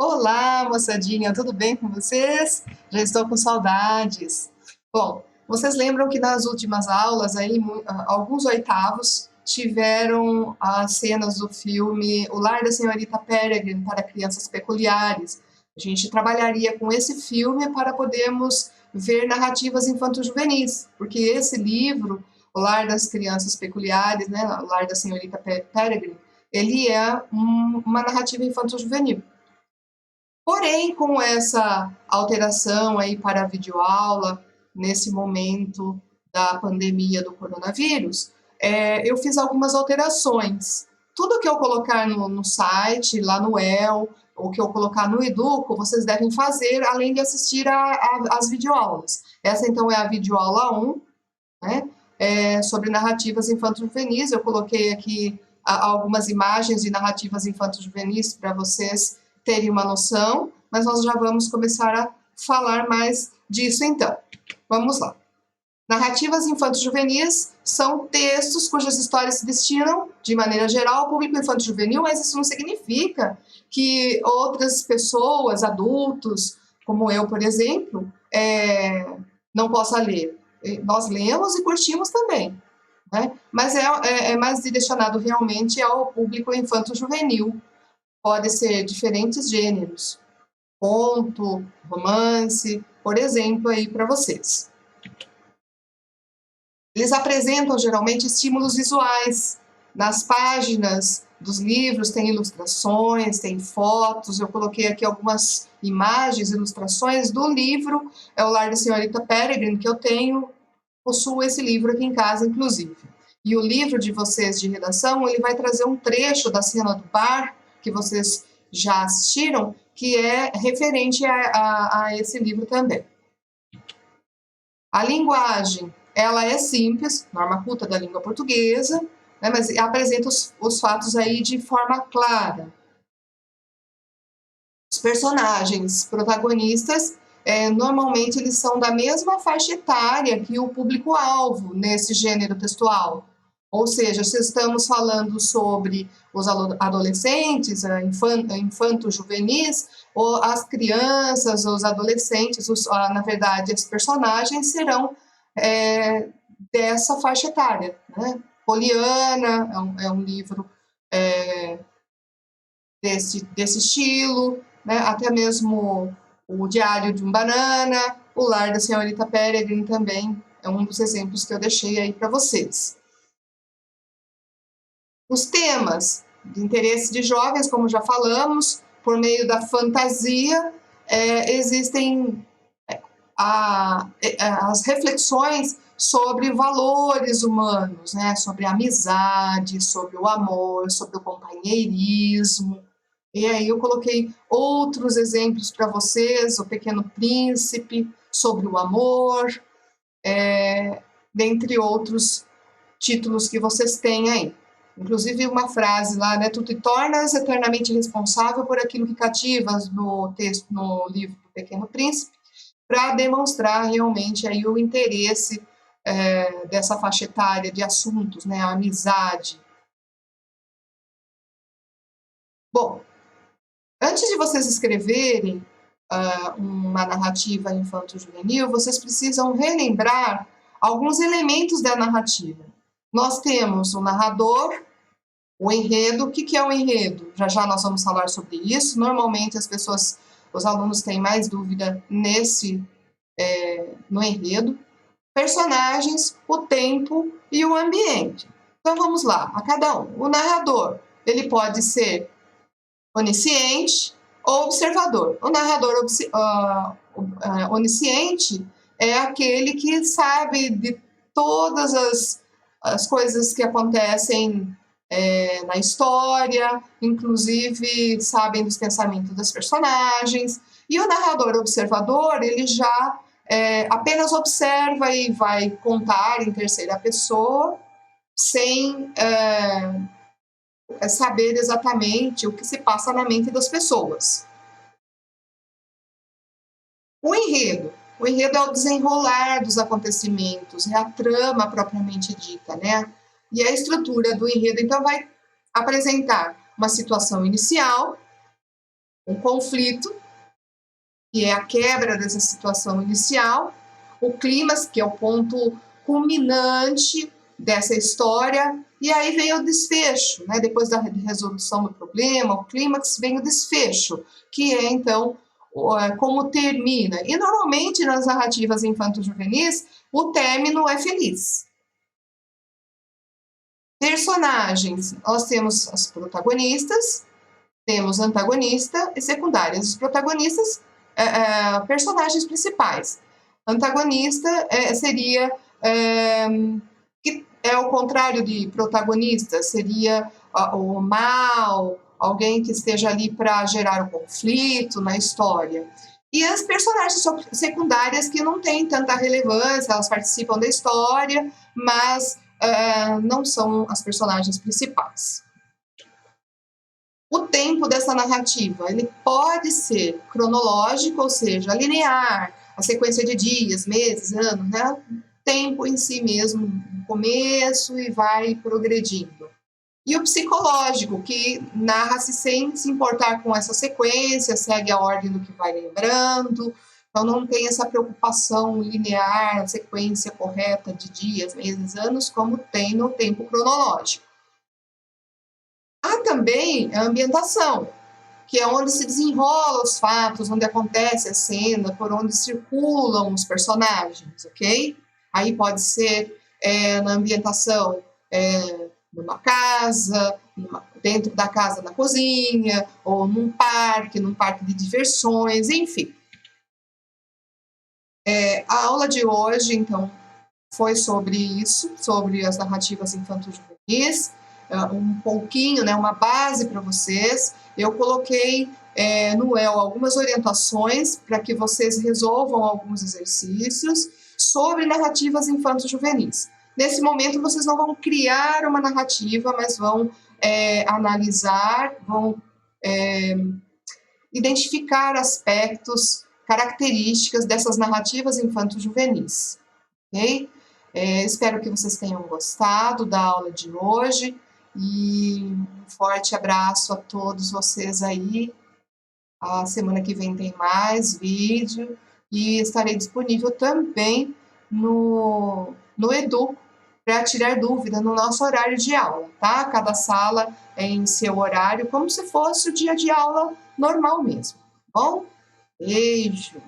Olá, moçadinha, tudo bem com vocês? Já estou com saudades. Bom, vocês lembram que nas últimas aulas aí, alguns oitavos tiveram as cenas do filme O Lar da Senhorita Peregrine para Crianças Peculiares. A gente trabalharia com esse filme para podermos ver narrativas infanto-juvenis, porque esse livro, O Lar das Crianças Peculiares, né, O Lar da Senhorita Peregrine, ele é uma narrativa infanto-juvenil. Porém, com essa alteração aí para a videoaula, nesse momento da pandemia do coronavírus, eu fiz algumas alterações. Tudo que eu colocar no site, lá no El, ou que eu colocar no Educo, vocês devem fazer, além de assistir às videoaulas. Essa, então, é a videoaula 1, né? Sobre narrativas infanto-juvenis. Eu coloquei aqui algumas imagens de narrativas infanto-juvenis para vocês terem uma noção, mas nós já vamos começar a falar mais disso então. Vamos lá. Narrativas infanto-juvenis são textos cujas histórias se destinam, de maneira geral, ao público infanto-juvenil, mas isso não significa que outras pessoas, adultos, como eu, por exemplo, não possam ler. Nós lemos e curtimos também, né? Mas é mais direcionado realmente ao público infanto-juvenil. Pode ser diferentes gêneros, conto, romance, por exemplo, aí para vocês. Eles apresentam geralmente estímulos visuais. Nas páginas dos livros tem ilustrações, tem fotos. Eu coloquei aqui algumas imagens, ilustrações do livro É o Lar da Senhorita Peregrine, que eu tenho, possuo esse livro aqui em casa, inclusive. E o livro de vocês de redação, ele vai trazer um trecho da cena do bar, que vocês já assistiram, que é referente a esse livro também. A linguagem, ela é simples, norma culta da língua portuguesa, né, mas apresenta os fatos aí de forma clara. Os personagens protagonistas, normalmente eles são da mesma faixa etária que o público-alvo nesse gênero textual. Ou seja, se estamos falando sobre os adolescentes, infanto-juvenis, ou as crianças, os adolescentes, na verdade, os personagens serão dessa faixa etária, né? Poliana é um livro desse estilo, né? Até mesmo o Diário de um Banana, O Lar da Senhorita Peregrine também é um dos exemplos que eu deixei aí para vocês. Os temas de interesse de jovens, como já falamos, por meio da fantasia, existem as reflexões sobre valores humanos, né? Sobre a amizade, sobre o amor, sobre o companheirismo. E aí eu coloquei outros exemplos para vocês, O Pequeno Príncipe, sobre o amor, dentre outros títulos que vocês têm aí. Inclusive uma frase lá, né? Tu te tornas eternamente responsável por aquilo que cativas no texto, no livro do Pequeno Príncipe, para demonstrar realmente aí o interesse dessa faixa etária de assuntos, né? A amizade. Bom, antes de vocês escreverem uma narrativa infanto-juvenil, vocês precisam relembrar alguns elementos da narrativa. Nós temos o narrador, o enredo. O que é o enredo? Já já nós vamos falar sobre isso. Normalmente os alunos têm mais dúvida no enredo. Personagens, o tempo e o ambiente. Então vamos lá, a cada um. O narrador, ele pode ser onisciente ou observador. O narrador onisciente é aquele que sabe de todas as coisas que acontecem na história, inclusive sabem dos pensamentos dos personagens. E o narrador observador, ele já apenas observa e vai contar em terceira pessoa, sem saber exatamente o que se passa na mente das pessoas. O enredo é o desenrolar dos acontecimentos, é a trama propriamente dita, né? E a estrutura do enredo, então, vai apresentar uma situação inicial, um conflito, que é a quebra dessa situação inicial, o clímax, que é o ponto culminante dessa história, e aí vem o desfecho, né? Depois da resolução do problema, o clímax, vem o desfecho, que é, então, como termina. E, normalmente, nas narrativas infanto-juvenis, o término é feliz. Personagens, nós temos as protagonistas, temos antagonista e secundárias. Os protagonistas, personagens principais. Antagonista seria, que é o contrário de protagonista, seria o mal, alguém que esteja ali para gerar o conflito na história. E as personagens secundárias que não têm tanta relevância, elas participam da história, mas não são as personagens principais. O tempo dessa narrativa, ele pode ser cronológico, ou seja, linear, a sequência de dias, meses, anos, né? Tempo em si mesmo, no começo e vai progredindo. E o psicológico, que narra-se sem se importar com essa sequência, segue a ordem do que vai lembrando, então não tem essa preocupação linear, a sequência correta de dias, meses, anos, como tem no tempo cronológico. Há também a ambientação, que é onde se desenrolam os fatos, onde acontece a cena, por onde circulam os personagens, ok? Aí pode ser na ambientação, numa casa, dentro da casa na cozinha, ou num parque de diversões, enfim. A aula de hoje, então, foi sobre isso, sobre as narrativas infanto-juvenis, um pouquinho, né, uma base para vocês. Eu coloquei no El algumas orientações para que vocês resolvam alguns exercícios sobre narrativas infanto-juvenis. Nesse momento, vocês não vão criar uma narrativa, mas vão analisar, vão identificar aspectos, características dessas narrativas infanto-juvenis. Ok? Espero que vocês tenham gostado da aula de hoje e um forte abraço a todos vocês aí. A semana que vem tem mais vídeo e estarei disponível também no Edu para tirar dúvida no nosso horário de aula, tá? Cada sala é em seu horário, como se fosse o dia de aula normal mesmo, tá bom? Beijo!